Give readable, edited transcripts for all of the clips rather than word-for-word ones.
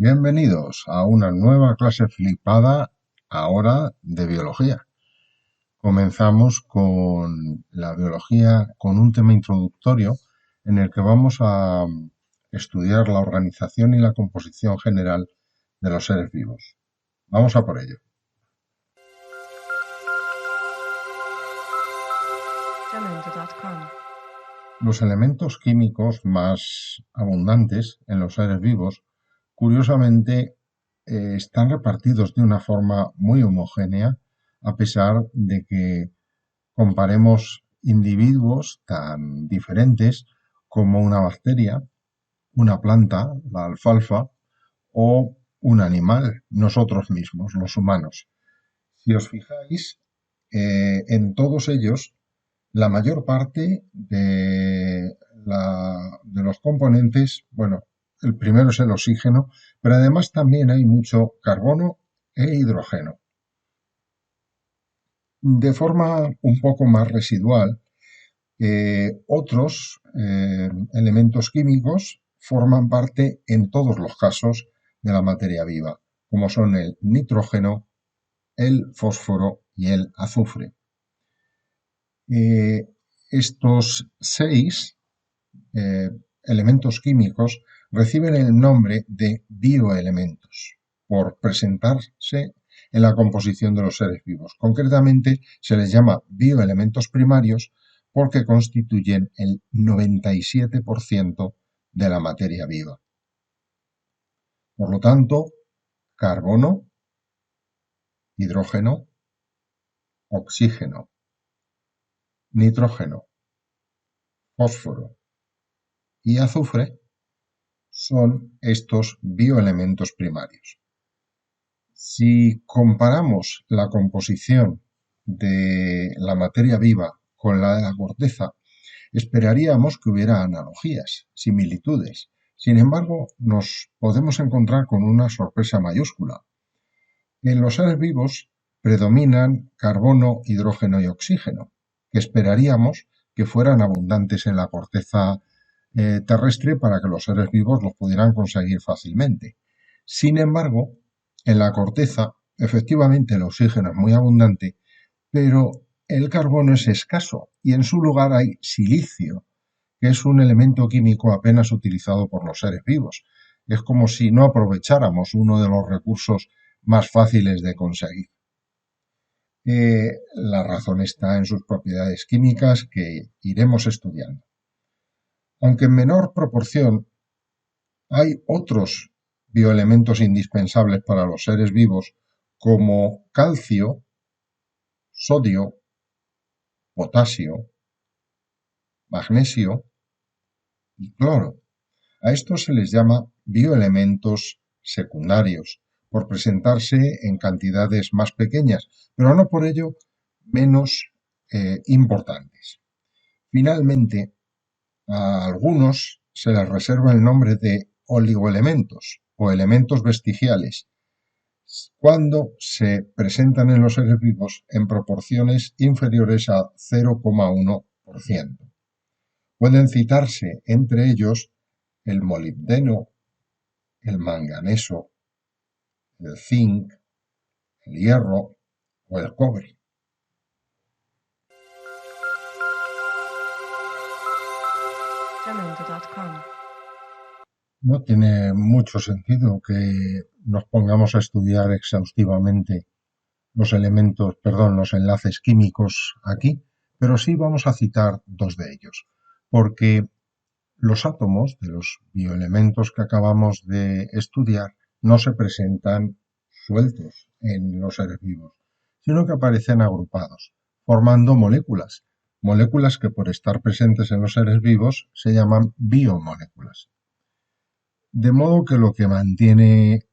Bienvenidos a una nueva clase flipada ahora de biología. Comenzamos con la biología con un tema introductorio en el que vamos a estudiar la organización y la composición general de los seres vivos. Vamos a por ello. Los elementos químicos más abundantes en los seres vivos, curiosamente, están repartidos de una forma muy homogénea, a pesar de que comparemos individuos tan diferentes como una bacteria, una planta, la alfalfa, o un animal, nosotros mismos, los humanos. Si os fijáis, en todos ellos, la mayor parte de los componentes, bueno, el primero es el oxígeno, pero además también hay mucho carbono e hidrógeno. De forma un poco más residual, otros elementos químicos forman parte en todos los casos de la materia viva, como son el nitrógeno, el fósforo y el azufre. Estos 6 elementos químicos reciben el nombre de bioelementos por presentarse en la composición de los seres vivos. Concretamente, se les llama bioelementos primarios porque constituyen el 97% de la materia viva. Por lo tanto, carbono, hidrógeno, oxígeno, nitrógeno, fósforo y azufre son estos bioelementos primarios. Si comparamos la composición de la materia viva con la de la corteza, esperaríamos que hubiera analogías, similitudes. Sin embargo, nos podemos encontrar con una sorpresa mayúscula. En los seres vivos predominan carbono, hidrógeno y oxígeno, que esperaríamos que fueran abundantes en la corteza terrestre para que los seres vivos los pudieran conseguir fácilmente. Sin embargo, en la corteza, efectivamente, el oxígeno es muy abundante, pero el carbono es escaso y en su lugar hay silicio, que es un elemento químico apenas utilizado por los seres vivos. Es como si no aprovecháramos uno de los recursos más fáciles de conseguir. La razón está en sus propiedades químicas que iremos estudiando. Aunque en menor proporción, hay otros bioelementos indispensables para los seres vivos como calcio, sodio, potasio, magnesio y cloro. A estos se les llama bioelementos secundarios, por presentarse en cantidades más pequeñas, pero no por ello menos importantes. Finalmente, a algunos se les reserva el nombre de oligoelementos o elementos vestigiales, cuando se presentan en los seres vivos en proporciones inferiores a 0,1%. Pueden citarse entre ellos el molibdeno, el manganeso, el zinc, el hierro o el cobre. No tiene mucho sentido que nos pongamos a estudiar exhaustivamente los enlaces químicos aquí, pero sí vamos a citar 2 de ellos, porque los átomos de los bioelementos que acabamos de estudiar no se presentan sueltos en los seres vivos, sino que aparecen agrupados, formando moléculas que por estar presentes en los seres vivos se llaman biomoléculas. De modo que lo que mantiene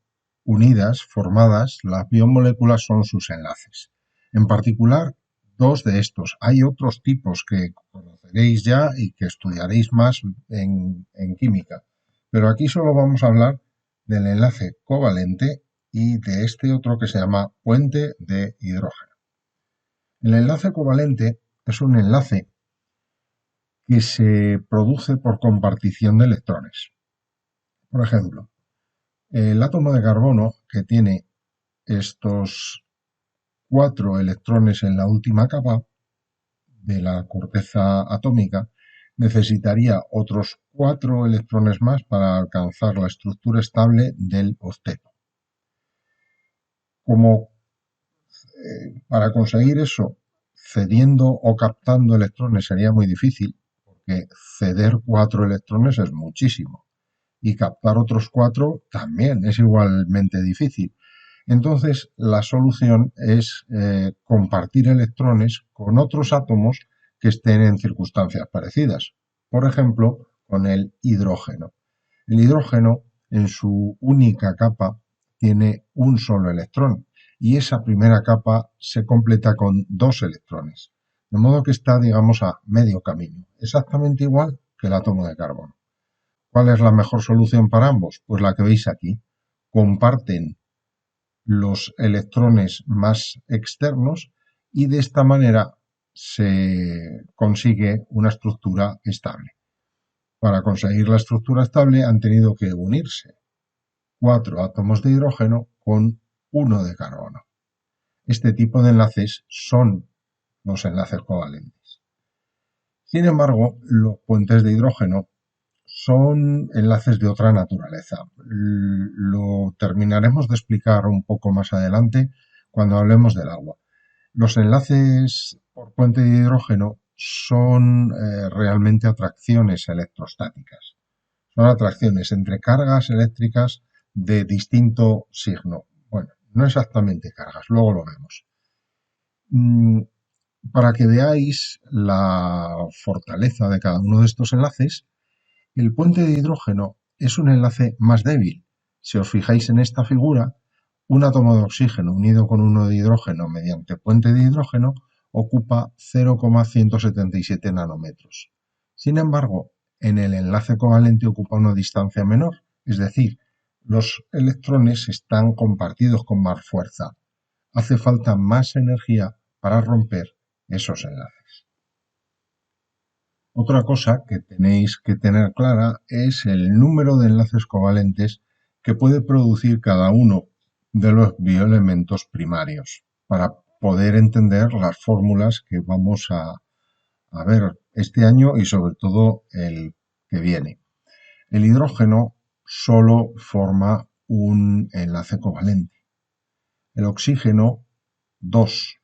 unidas, formadas, las biomoléculas son sus enlaces. En particular, 2 de estos. Hay otros tipos que conoceréis ya y que estudiaréis más en química. Pero aquí solo vamos a hablar del enlace covalente y de este otro que se llama puente de hidrógeno. El enlace covalente es un enlace que se produce por compartición de electrones. Por ejemplo, El átomo de carbono, que tiene estos 4 electrones en la última capa de la corteza atómica, necesitaría otros 4 electrones más para alcanzar la estructura estable del octeto. Como para conseguir eso, cediendo o captando electrones sería muy difícil, porque ceder 4 electrones es muchísimo y captar otros 4 también es igualmente difícil. Entonces, la solución es compartir electrones con otros átomos que estén en circunstancias parecidas. Por ejemplo, con el hidrógeno. El hidrógeno, en su única capa, tiene un solo electrón y esa primera capa se completa con 2 electrones. De modo que está, digamos, a medio camino, exactamente igual que el átomo de carbono. ¿Cuál es la mejor solución para ambos? Pues la que veis aquí. Comparten los electrones más externos y de esta manera se consigue una estructura estable. Para conseguir la estructura estable han tenido que unirse 4 átomos de hidrógeno con 1 de carbono. Este tipo de enlaces son los enlaces covalentes. Sin embargo, los puentes de hidrógeno son enlaces de otra naturaleza. Lo terminaremos de explicar un poco más adelante cuando hablemos del agua. Los enlaces por puente de hidrógeno son realmente atracciones electrostáticas. Son atracciones entre cargas eléctricas de distinto signo. Bueno, no exactamente cargas, luego lo vemos. Para que veáis la fortaleza de cada uno de estos enlaces, el puente de hidrógeno es un enlace más débil. Si os fijáis en esta figura, un átomo de oxígeno unido con uno de hidrógeno mediante puente de hidrógeno ocupa 0,177 nanómetros. Sin embargo, en el enlace covalente ocupa una distancia menor, es decir, los electrones están compartidos con más fuerza. Hace falta más energía para romper esos enlaces. Otra cosa que tenéis que tener clara es el número de enlaces covalentes que puede producir cada uno de los bioelementos primarios para poder entender las fórmulas que vamos a ver este año y sobre todo el que viene. El hidrógeno solo forma un enlace covalente. El oxígeno, 2.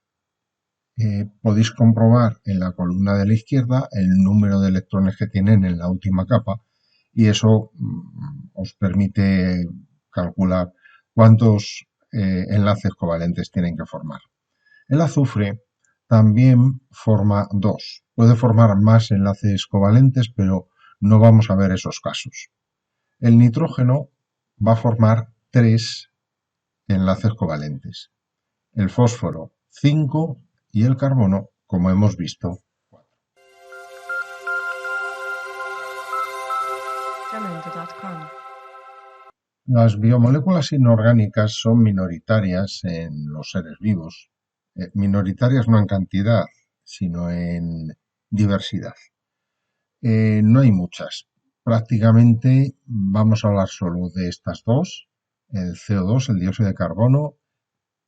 Podéis comprobar en la columna de la izquierda el número de electrones que tienen en la última capa y eso os permite calcular cuántos enlaces covalentes tienen que formar. El azufre también forma 2. Puede formar más enlaces covalentes, pero no vamos a ver esos casos. El nitrógeno va a formar 3 enlaces covalentes. El fósforo, 5 y el carbono, como hemos visto, 4. Las biomoléculas inorgánicas son minoritarias en los seres vivos. Minoritarias no en cantidad, sino en diversidad. No hay muchas. Prácticamente vamos a hablar solo de estas dos, el CO2, el dióxido de carbono,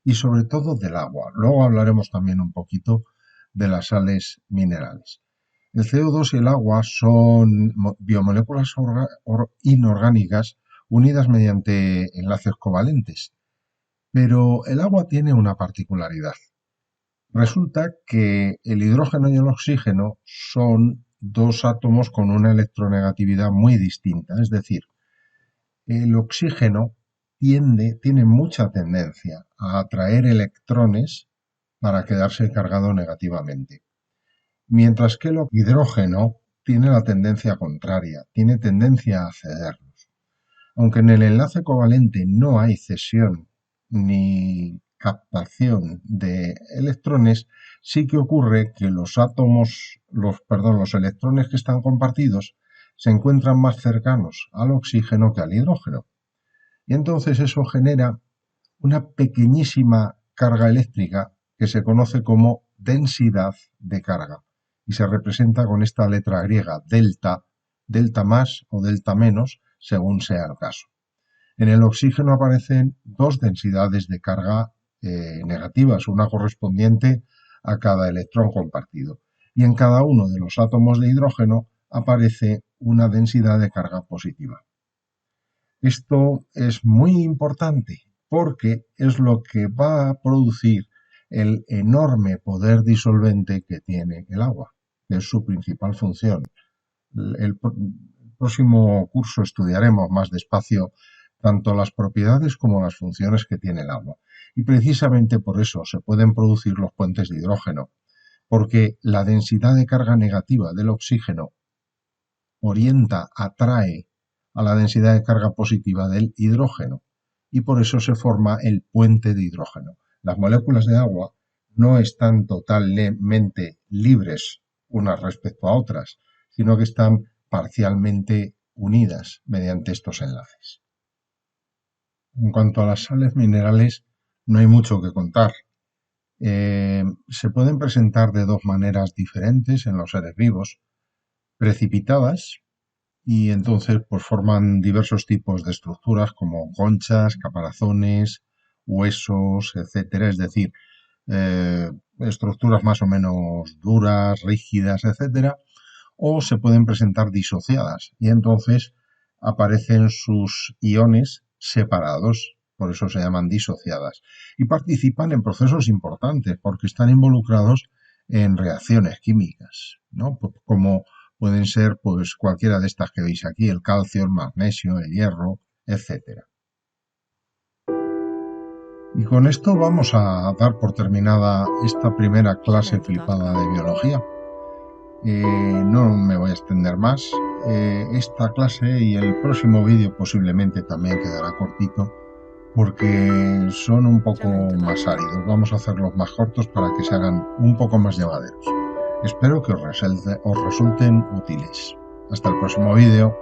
y sobre todo del agua. Luego hablaremos también un poquito de las sales minerales. El CO2 y el agua son biomoléculas inorgánicas unidas mediante enlaces covalentes. Pero el agua tiene una particularidad. Resulta que el hidrógeno y el oxígeno son 2 átomos con una electronegatividad muy distinta. Es decir, el oxígeno tiene mucha tendencia a atraer electrones para quedarse cargado negativamente. Mientras que el hidrógeno tiene la tendencia contraria, tiene tendencia a cederlos. Aunque en el enlace covalente no hay cesión ni captación de electrones, sí que ocurre que los electrones que están compartidos se encuentran más cercanos al oxígeno que al hidrógeno. Y entonces eso genera una pequeñísima carga eléctrica que se conoce como densidad de carga y se representa con esta letra griega delta, delta más o delta menos, según sea el caso. En el oxígeno aparecen dos densidades de carga negativas, una correspondiente a cada electrón compartido. Y en cada uno de los átomos de hidrógeno aparece una densidad de carga positiva. Esto es muy importante porque es lo que va a producir el enorme poder disolvente que tiene el agua, que es su principal función. El próximo curso estudiaremos más despacio tanto las propiedades como las funciones que tiene el agua. Y precisamente por eso se pueden producir los puentes de hidrógeno, porque la densidad de carga negativa del oxígeno atrae a la densidad de carga positiva del hidrógeno y por eso se forma el puente de hidrógeno. Las moléculas de agua no están totalmente libres unas respecto a otras, sino que están parcialmente unidas mediante estos enlaces. En cuanto a las sales minerales, no hay mucho que contar. Se pueden presentar de dos maneras diferentes en los seres vivos: precipitadas, y entonces pues forman diversos tipos de estructuras como conchas, caparazones, huesos, etcétera, es decir, estructuras más o menos duras, rígidas, etcétera, o se pueden presentar disociadas y entonces aparecen sus iones separados, por eso se llaman disociadas, y participan en procesos importantes porque están involucrados en reacciones químicas, ¿no? Como pueden ser pues cualquiera de estas que veis aquí, el calcio, el magnesio, el hierro, etcétera. Y con esto vamos a dar por terminada esta primera clase flipada de biología. No me voy a extender más. Esta clase y el próximo vídeo posiblemente también quedará cortito porque son un poco más áridos. Vamos a hacerlos más cortos para que se hagan un poco más llevaderos. Espero que os resulten útiles. Hasta el próximo vídeo.